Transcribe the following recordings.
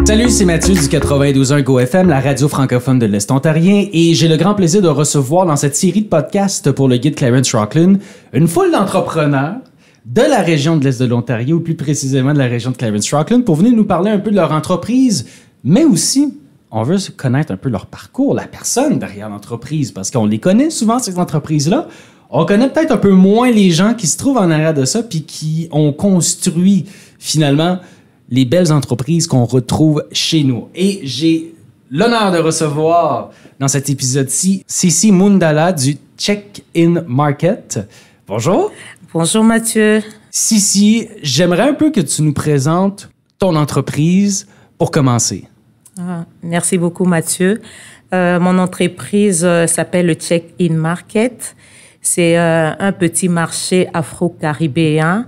Salut, c'est Mathieu du 92.1 GoFM, la radio francophone de l'Est ontarien, et j'ai le grand plaisir de recevoir dans cette série de podcasts pour le guide Clarence Rocklin une foule d'entrepreneurs de la région de l'Est de l'Ontario, ou plus précisément de la région de Clarence Rocklin, pour venir nous parler un peu de leur entreprise, mais aussi, on veut connaître un peu leur parcours, la personne derrière l'entreprise, parce qu'on les connaît souvent, ces entreprises-là. On connaît peut-être un peu moins les gens qui se trouvent en arrière de ça, puis qui ont construit, finalement, les belles entreprises qu'on retrouve chez nous. Et j'ai l'honneur de recevoir dans cet épisode-ci Sissi Mundala du Check-in Market. Bonjour. Bonjour Mathieu. Sissi, j'aimerais un peu que tu nous présentes ton entreprise pour commencer. Merci beaucoup Mathieu. Mon entreprise s'appelle le Check-in Market. C'est un petit marché afro-caribéen.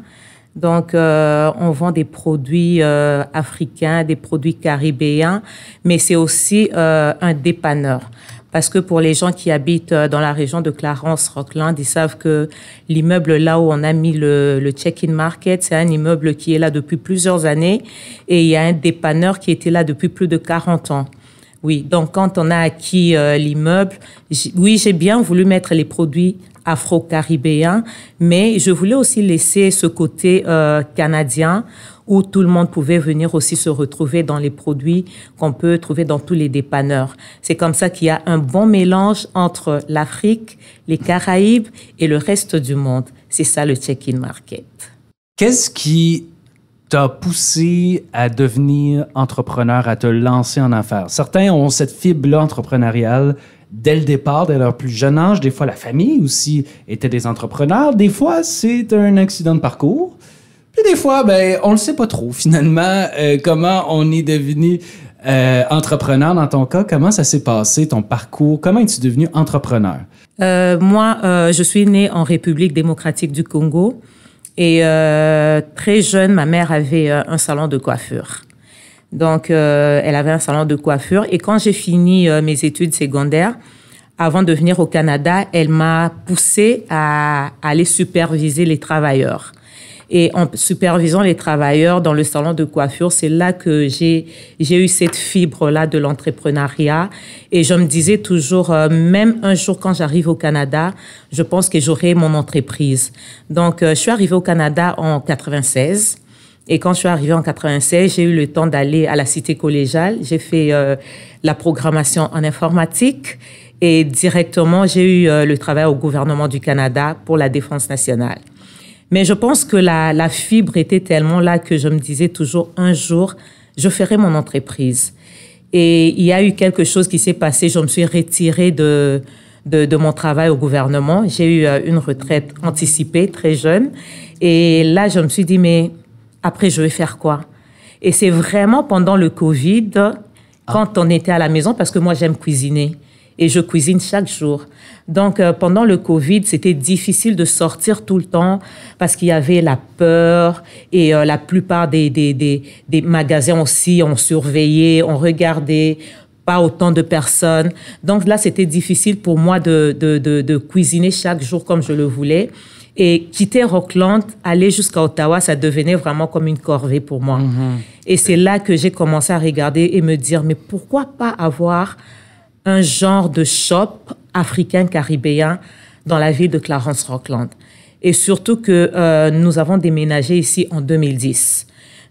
Donc, on vend des produits africains, des produits caribéens, mais c'est aussi un dépanneur. Parce que pour les gens qui habitent dans la région de Clarence-Rockland, ils savent que l'immeuble là où on a mis le Check-in Market, c'est un immeuble qui est là depuis plusieurs années et il y a un dépanneur qui était là depuis plus de 40 ans. Oui, donc quand on a acquis l'immeuble, j'ai bien voulu mettre les produits afro-caribéens, mais je voulais aussi laisser ce côté canadien où tout le monde pouvait venir aussi se retrouver dans les produits qu'on peut trouver dans tous les dépanneurs. C'est comme ça qu'il y a un bon mélange entre l'Afrique, les Caraïbes et le reste du monde. C'est ça le Check-in Market. Qu'est-ce qui t'a poussé à devenir entrepreneur, à te lancer en affaires? Certains ont cette fibre-là entrepreneuriale dès le départ, dès leur plus jeune âge. Des fois, la famille aussi était des entrepreneurs. Des fois, c'est un accident de parcours. Puis des fois, on le sait pas trop, finalement, comment on est devenu entrepreneur dans ton cas. Comment ça s'est passé, ton parcours? Comment es-tu devenu entrepreneur? Moi, je suis née en République démocratique du Congo. Et très jeune, ma mère avait un salon de coiffure. Donc, elle avait un salon de coiffure. Et quand j'ai fini mes études secondaires, avant de venir au Canada, elle m'a poussée à aller superviser les travailleurs. Et en supervisant les travailleurs dans le salon de coiffure, c'est là que j'ai eu cette fibre-là de l'entrepreneuriat. Et je me disais toujours, même un jour quand j'arrive au Canada, je pense que j'aurai mon entreprise. Donc, je suis arrivée au Canada en 96. Et quand je suis arrivée en 96, j'ai eu le temps d'aller à la cité collégiale. J'ai fait la programmation en informatique. Et directement, j'ai eu le travail au gouvernement du Canada pour la défense nationale. Mais je pense que la fibre était tellement là que je me disais toujours, un jour, je ferai mon entreprise. Et il y a eu quelque chose qui s'est passé. Je me suis retirée de mon travail au gouvernement. J'ai eu une retraite anticipée, très jeune. Et là, je me suis dit, mais après, je vais faire quoi? Et c'est vraiment pendant le COVID, quand on était à la maison, parce que moi, j'aime cuisiner. Et je cuisine chaque jour. Donc, pendant le COVID, c'était difficile de sortir tout le temps parce qu'il y avait la peur et la plupart des magasins aussi, on surveillait, on regardait, pas autant de personnes. Donc là, c'était difficile pour moi de cuisiner chaque jour comme je le voulais. Et quitter Rockland, aller jusqu'à Ottawa, ça devenait vraiment comme une corvée pour moi. Et c'est là que j'ai commencé à regarder et me dire, mais pourquoi pas avoir un genre de shop africain-caribéen dans la ville de Clarence-Rockland. Et surtout que nous avons déménagé ici en 2010.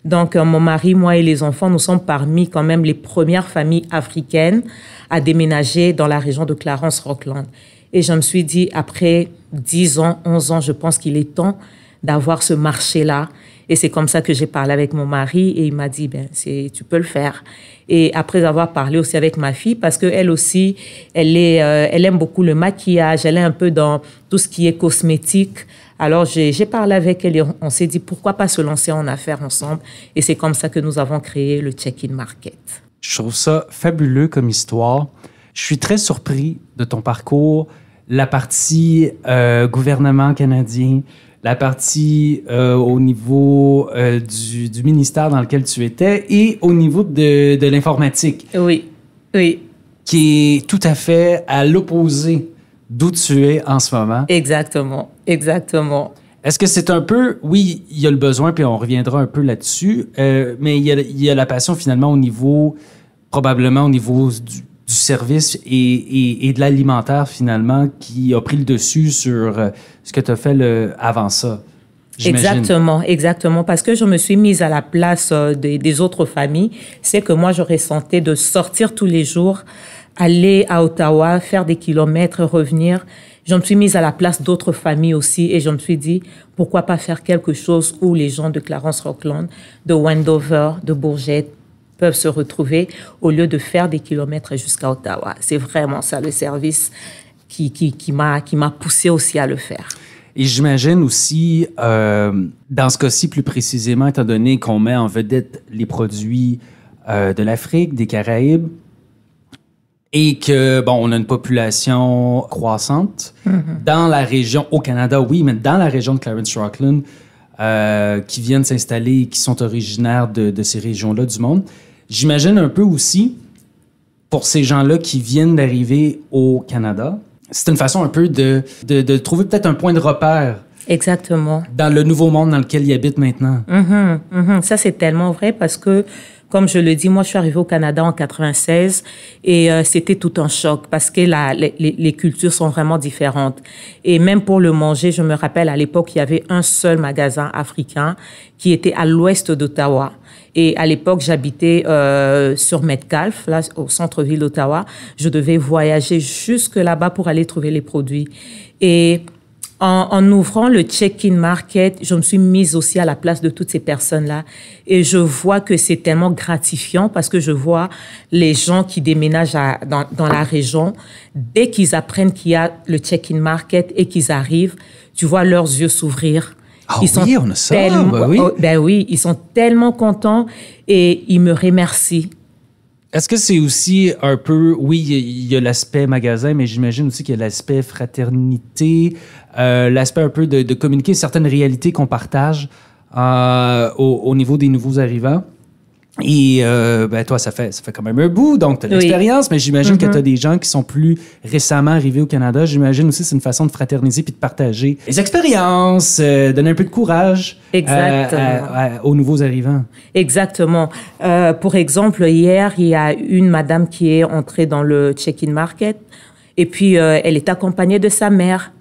Donc, mon mari, moi et les enfants, nous sommes parmi quand même les premières familles africaines à déménager dans la région de Clarence-Rockland. Et je me suis dit, après 10 ans, 11 ans, je pense qu'il est temps d'avoir ce marché-là. Et c'est comme ça que j'ai parlé avec mon mari et il m'a dit, tu peux le faire. Et après avoir parlé aussi avec ma fille, parce qu'elle aussi, elle aime beaucoup le maquillage, elle est un peu dans tout ce qui est cosmétique. Alors, j'ai parlé avec elle et on s'est dit, pourquoi pas se lancer en affaires ensemble? Et c'est comme ça que nous avons créé le Check-in Market. Je trouve ça fabuleux comme histoire. Je suis très surpris de ton parcours, la partie gouvernement canadien, la partie au niveau du ministère dans lequel tu étais et au niveau de l'informatique. Oui, oui. Qui est tout à fait à l'opposé d'où tu es en ce moment. Exactement, exactement. Est-ce que c'est un peu... Oui, il y a le besoin, puis on reviendra un peu là-dessus, mais il y a la passion finalement au niveau... Probablement au niveau du service et de l'alimentaire, finalement, qui a pris le dessus sur ce que tu as fait avant ça. Exactement, exactement. Parce que je me suis mise à la place des autres familles. C'est que moi, je ressentais de sortir tous les jours, aller à Ottawa, faire des kilomètres, revenir. Je me suis mise à la place d'autres familles aussi et je me suis dit, pourquoi pas faire quelque chose où les gens de Clarence-Rockland, de Wendover, de Bourget peuvent se retrouver au lieu de faire des kilomètres jusqu'à Ottawa. C'est vraiment ça le service qui m'a poussé aussi à le faire. Et j'imagine aussi, dans ce cas-ci plus précisément, étant donné qu'on met en vedette les produits de l'Afrique, des Caraïbes, et que, bon, on a une population croissante dans la région, au Canada, oui, mais dans la région de Clarence-Rockland, qui viennent s'installer, qui sont originaires de ces régions-là du monde. J'imagine un peu aussi, pour ces gens-là qui viennent d'arriver au Canada, c'est une façon un peu de trouver peut-être un point de repère. Exactement. Dans le nouveau monde dans lequel ils habitent maintenant. Ça, c'est tellement vrai parce que, comme je le dis, moi, je suis arrivée au Canada en 96 et c'était tout un choc parce que les cultures sont vraiment différentes. Et même pour le manger, je me rappelle, à l'époque, il y avait un seul magasin africain qui était à l'ouest d'Ottawa. Et à l'époque, j'habitais sur Metcalfe, là, au centre-ville d'Ottawa. Je devais voyager jusque là-bas pour aller trouver les produits. Et en ouvrant le check-in market, je me suis mise aussi à la place de toutes ces personnes-là. Et je vois que c'est tellement gratifiant parce que je vois les gens qui déménagent dans la région. Dès qu'ils apprennent qu'il y a le check-in market et qu'ils arrivent, tu vois leurs yeux s'ouvrir. Ah oui, on a ça. Oui, ils sont tellement contents et ils me remercient. Est-ce que c'est aussi un peu... Oui, il y a l'aspect magasin, mais j'imagine aussi qu'il y a l'aspect fraternité, l'aspect un peu de communiquer certaines réalités qu'on partage au niveau des nouveaux arrivants. Et toi, ça fait quand même un bout, donc tu as de l'expérience, mais j'imagine que tu as des gens qui sont plus récemment arrivés au Canada. J'imagine aussi que c'est une façon de fraterniser puis de partager les expériences, donner un peu de courage aux nouveaux arrivants. Exactement. Pour exemple, hier, il y a une madame qui est entrée dans le check-in market et puis elle est accompagnée de sa mère,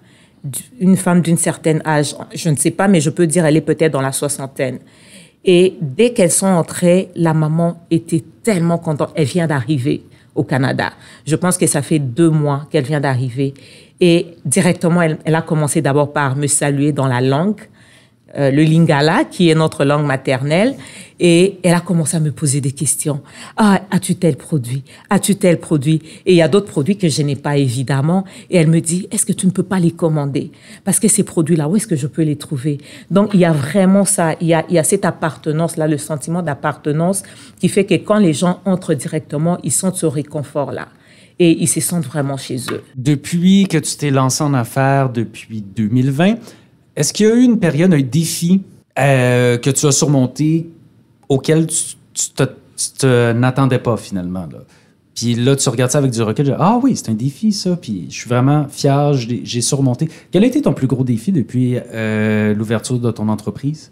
une femme d'une certaine âge. Je ne sais pas, mais je peux dire elle est peut-être dans la soixantaine. Et dès qu'elles sont entrées, la maman était tellement contente. Elle vient d'arriver au Canada. Je pense que ça fait 2 mois qu'elle vient d'arriver. Et directement, elle a commencé d'abord par me saluer dans la langue, le lingala, qui est notre langue maternelle. Et elle a commencé à me poser des questions. Ah, as-tu tel produit? As-tu tel produit? Et il y a d'autres produits que je n'ai pas, évidemment. Et elle me dit, est-ce que tu ne peux pas les commander? Parce que ces produits-là, où est-ce que je peux les trouver? Donc, il y a vraiment ça. Il y a cette appartenance-là, le sentiment d'appartenance qui fait que quand les gens entrent directement, ils sentent ce réconfort-là. Et ils se sentent vraiment chez eux. Depuis que tu t'es lancé en affaires, depuis 2020, est-ce qu'il y a eu une période, un défi que tu as surmonté auquel tu n'attendais pas finalement, là? Puis là, tu regardes ça avec du recul, ah oui, c'est un défi ça, puis je suis vraiment fier, j'ai surmonté. Quel a été ton plus gros défi depuis l'ouverture de ton entreprise?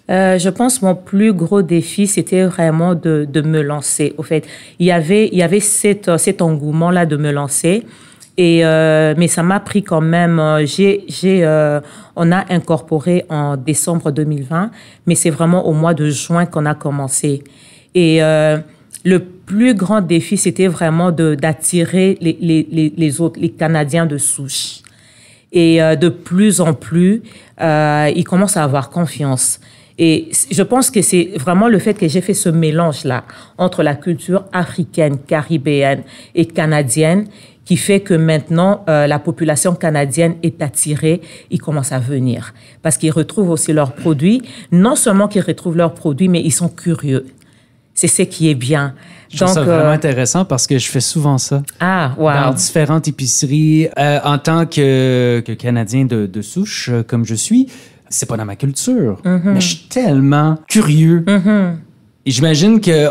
Je pense que mon plus gros défi, c'était vraiment de me lancer. Au fait, il y avait cet engouement-là de me lancer. Mais ça m'a pris quand même. On a incorporé en décembre 2020, mais c'est vraiment au mois de juin qu'on a commencé. Et le plus grand défi, c'était vraiment d'attirer les autres, les Canadiens de souche. Et de plus en plus, ils commencent à avoir confiance. Et je pense que c'est vraiment le fait que j'ai fait ce mélange-là entre la culture africaine, caribéenne et canadienne qui fait que maintenant, la population canadienne est attirée, ils commencent à venir. Parce qu'ils retrouvent aussi leurs produits. Non seulement qu'ils retrouvent leurs produits, mais ils sont curieux. C'est ce qui est bien. Je trouve ça vraiment intéressant parce que je fais souvent ça. Ah, wow. Dans différentes épiceries. En tant que Canadien de souche, comme je suis, c'est pas dans ma culture. Mais je suis tellement curieux Et j'imagine que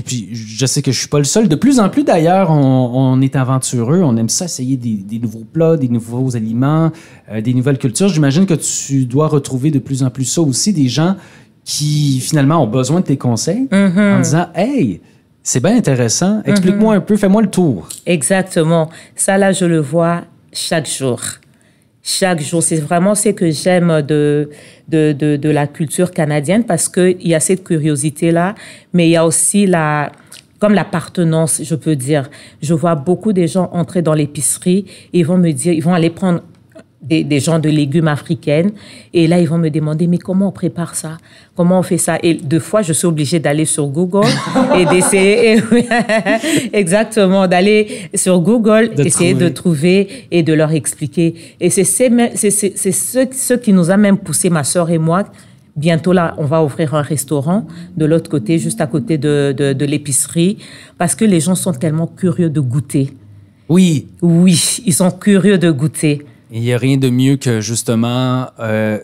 puis je sais que je suis pas le seul. De plus en plus, d'ailleurs, on est aventureux. On aime ça, essayer des nouveaux plats, des nouveaux aliments, des nouvelles cultures. J'imagine que tu dois retrouver de plus en plus ça aussi, des gens qui, finalement, ont besoin de tes conseils en disant « Hey, c'est bien intéressant. Explique-moi un peu, fais-moi le tour. » Exactement. Ça, là, je le vois chaque jour. Chaque jour. C'est vraiment ce que j'aime de la culture canadienne parce qu'il y a cette curiosité-là, mais il y a aussi comme l'appartenance, je peux dire. Je vois beaucoup de gens entrer dans l'épicerie et ils vont me dire, ils vont aller prendre des genres de légumes africaines. Et là, ils vont me demander, mais comment on prépare ça? Comment on fait ça? Et deux fois, je suis obligée d'aller sur Google et d'essayer, exactement, d'aller sur Google, essayer de trouver et de leur expliquer. Et c'est ce qui nous a même poussé, ma sœur et moi. Bientôt, là, on va ouvrir un restaurant de l'autre côté, juste à côté de l'épicerie, parce que les gens sont tellement curieux de goûter. Oui. Oui, ils sont curieux de goûter. Il n'y a rien de mieux que, justement,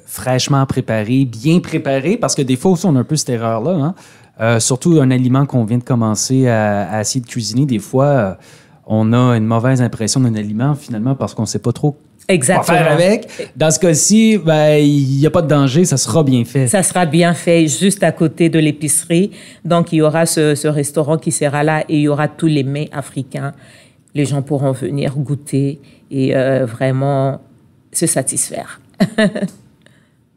fraîchement préparé, bien préparé, parce que des fois aussi, on a un peu cette erreur-là. Hein? Surtout un aliment qu'on vient de commencer à essayer de cuisiner. Des fois, on a une mauvaise impression d'un aliment, finalement, parce qu'on ne sait pas trop quoi faire avec. Dans ce cas-ci, il n'y a pas de danger, ça sera bien fait. Ça sera bien fait, juste à côté de l'épicerie. Donc, il y aura ce restaurant qui sera là et il y aura tous les mets africains. Les gens pourront venir goûter et vraiment se satisfaire.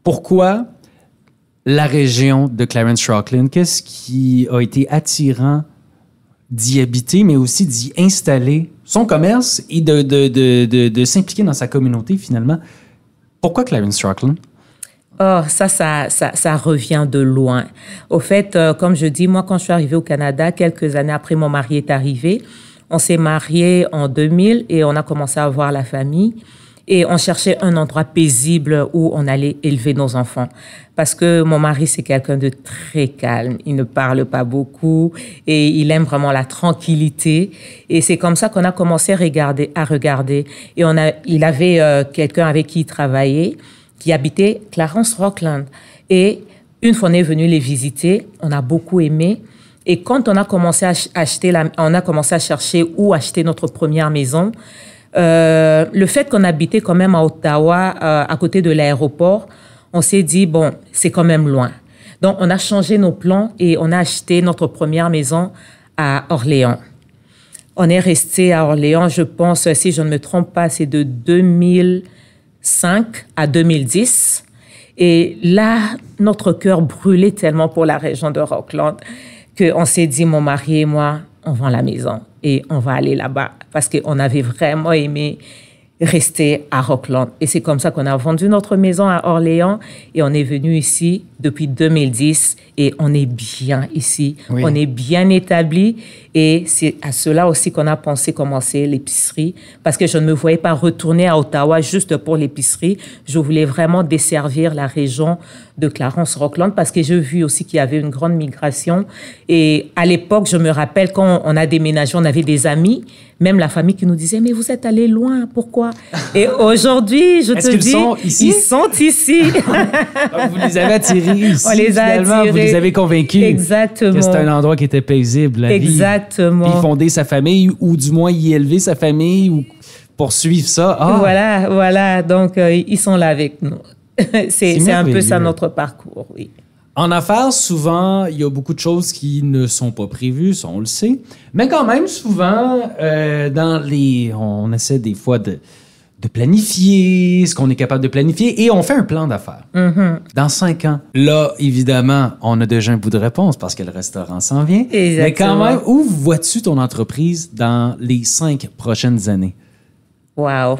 Pourquoi la région de Clarence-Rocklin? Qu'est-ce qui a été attirant d'y habiter, mais aussi d'y installer son commerce et de s'impliquer dans sa communauté, finalement? Pourquoi Clarence-Rocklin? Oh, ça revient de loin. Au fait, comme je dis, moi, quand je suis arrivée au Canada, quelques années après, mon mari est arrivé. On s'est mariés en 2000 et on a commencé à avoir la famille. Et on cherchait un endroit paisible où on allait élever nos enfants. Parce que mon mari, c'est quelqu'un de très calme. Il ne parle pas beaucoup et il aime vraiment la tranquillité. Et c'est comme ça qu'on a commencé à regarder. Et il avait quelqu'un avec qui il travaillait, qui habitait Clarence-Rocklin. Et une fois on est venu les visiter, on a beaucoup aimé. Et quand on a commencé à chercher où acheter notre première maison, le fait qu'on habitait quand même à Ottawa, à côté de l'aéroport, on s'est dit, bon, c'est quand même loin. Donc, on a changé nos plans et on a acheté notre première maison à Orléans. On est resté à Orléans, je pense, si je ne me trompe pas, c'est de 2005 à 2010. Et là, notre cœur brûlait tellement pour la région de Rockland qu'on s'est dit, mon mari et moi, on vend la maison et on va aller là-bas parce qu'on avait vraiment aimé rester à Rockland. Et c'est comme ça qu'on a vendu notre maison à Orléans et on est venu ici depuis 2010 et on est bien ici. Oui. On est bien établi et c'est à cela aussi qu'on a pensé commencer l'épicerie parce que je ne me voyais pas retourner à Ottawa juste pour l'épicerie. Je voulais vraiment desservir la région de Clarence-Rocklin parce que j'ai vu aussi qu'il y avait une grande migration. Et à l'époque, je me rappelle quand on a déménagé, on avait des amis, même la famille qui nous disait « Mais vous êtes allés loin, pourquoi ?» Et aujourd'hui, je te dis, ils sont ici. Vous les avez attirés ici. On les a attirés. Vous les avez convaincus. Exactement. Que c'était un endroit qui était paisible. La Exactement. Vie. Puis fonder sa famille ou du moins y élever sa famille ou poursuivre ça. Ah. Voilà. Donc, ils sont là avec nous. C'est un peu ça notre parcours, oui. En affaires, souvent, il y a beaucoup de choses qui ne sont pas prévues, ça on le sait. Mais quand même, souvent, on essaie des fois de planifier ce qu'on est capable de planifier et on fait un plan d'affaires. Mm-hmm. Dans 5 ans, là, évidemment, on a déjà un bout de réponse parce que le restaurant s'en vient. Exactement. Mais quand même, où vois-tu ton entreprise dans les 5 prochaines années? Wow.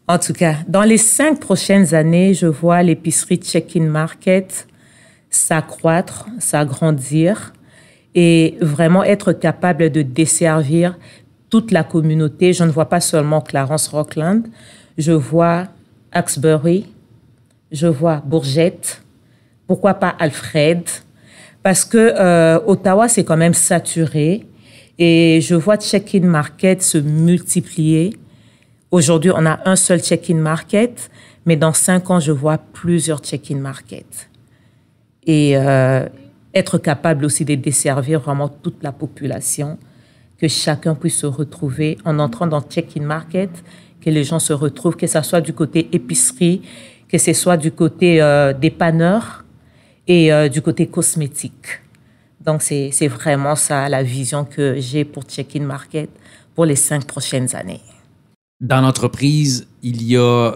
En tout cas, dans les 5 prochaines années, je vois l'épicerie Check-in Market s'accroître, s'agrandir et vraiment être capable de desservir toute la communauté. Je ne vois pas seulement Clarence-Rocklin, je vois Hawkesbury, je vois Bourgette, pourquoi pas Alfred, parce que Ottawa, c'est quand même saturé et je vois Check-in Market se multiplier. Aujourd'hui, on a un seul check-in market, mais dans 5 ans, je vois plusieurs check-in market. et être capable aussi de desservir vraiment toute la population, que chacun puisse se retrouver en entrant dans Check-in Market, que les gens se retrouvent, que ce soit du côté épicerie, que ce soit du côté dépanneur et du côté cosmétique. Donc, c'est vraiment ça la vision que j'ai pour Check-in Market pour les 5 prochaines années. Dans l'entreprise,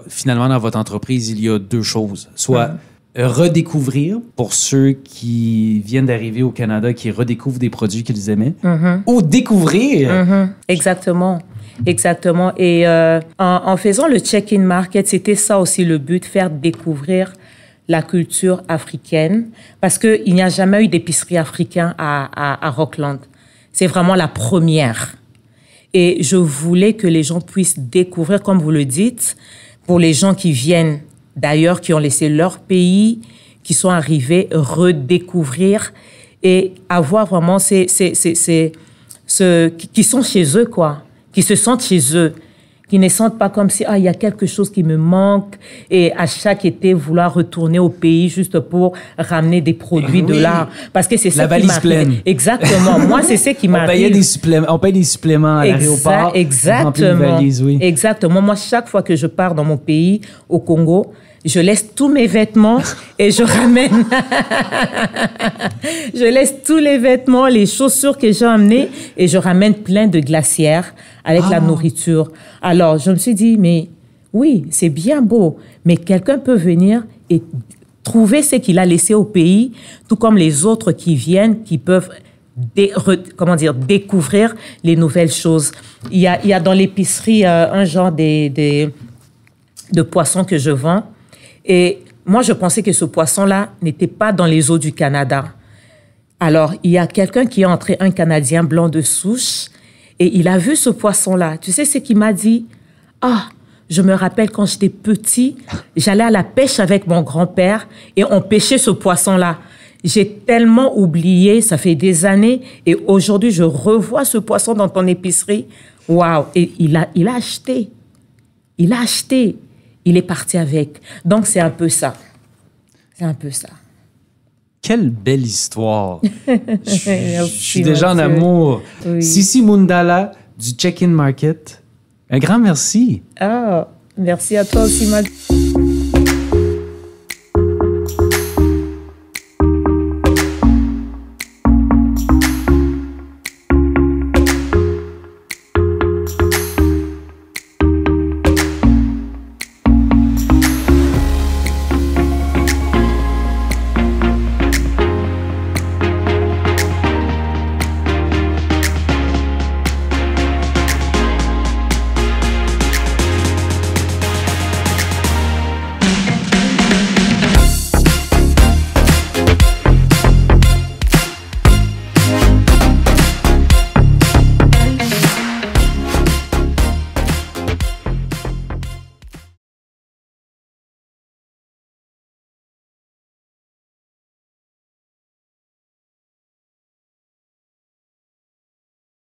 finalement, dans votre entreprise, il y a 2 choses. Soit redécouvrir pour ceux qui viennent d'arriver au Canada, qui redécouvrent des produits qu'ils aimaient, ou découvrir. Exactement. Exactement. Et en faisant le Check-in Market, c'était ça aussi le but, faire découvrir la culture africaine, parce qu'il n'y a jamais eu d'épicerie africaine à Rockland. C'est vraiment la première. Et je voulais que les gens puissent découvrir, comme vous le dites, pour les gens qui viennent d'ailleurs, qui ont laissé leur pays, qui sont arrivés, redécouvrir et avoir vraiment qui sont chez eux, quoi, qui se sentent chez eux, qui ne sentent pas comme si il y a quelque chose qui me manque et à chaque été vouloir retourner au pays juste pour ramener des produits de là, parce que c'est ça qui m'arrive. Exactement. Moi, c'est ce qui m'arrive. On paye des suppléments à l'aéroport. Exactement. Valise, oui. Exactement. Moi, chaque fois que je pars dans mon pays, au Congo, je laisse tous mes vêtements et je ramène. Je laisse tous les vêtements, les chaussures que j'ai amenées et je ramène plein de glacières avec la nourriture. Alors, je me suis dit, mais oui, c'est bien beau, mais quelqu'un peut venir et trouver ce qu'il a laissé au pays, tout comme les autres qui viennent, qui peuvent découvrir les nouvelles choses. Il y a dans l'épicerie un genre de poissons que je vends. Et moi, je pensais que ce poisson-là n'était pas dans les eaux du Canada. Alors, il y a quelqu'un qui est entré, un Canadien blanc de souche, et il a vu ce poisson-là. Tu sais ce qu'il m'a dit? Je me rappelle quand j'étais petit, j'allais à la pêche avec mon grand-père et on pêchait ce poisson-là. J'ai tellement oublié, ça fait des années, et aujourd'hui, je revois ce poisson dans ton épicerie. Waouh! Et il a acheté. Il a acheté. Il est parti avec. Donc, c'est un peu ça. C'est un peu ça. Quelle belle histoire. Je suis déjà en Mathieu. amour. Oui. Sissi Mundala du Check-in Market. Un grand merci. Merci à toi aussi, Mathieu.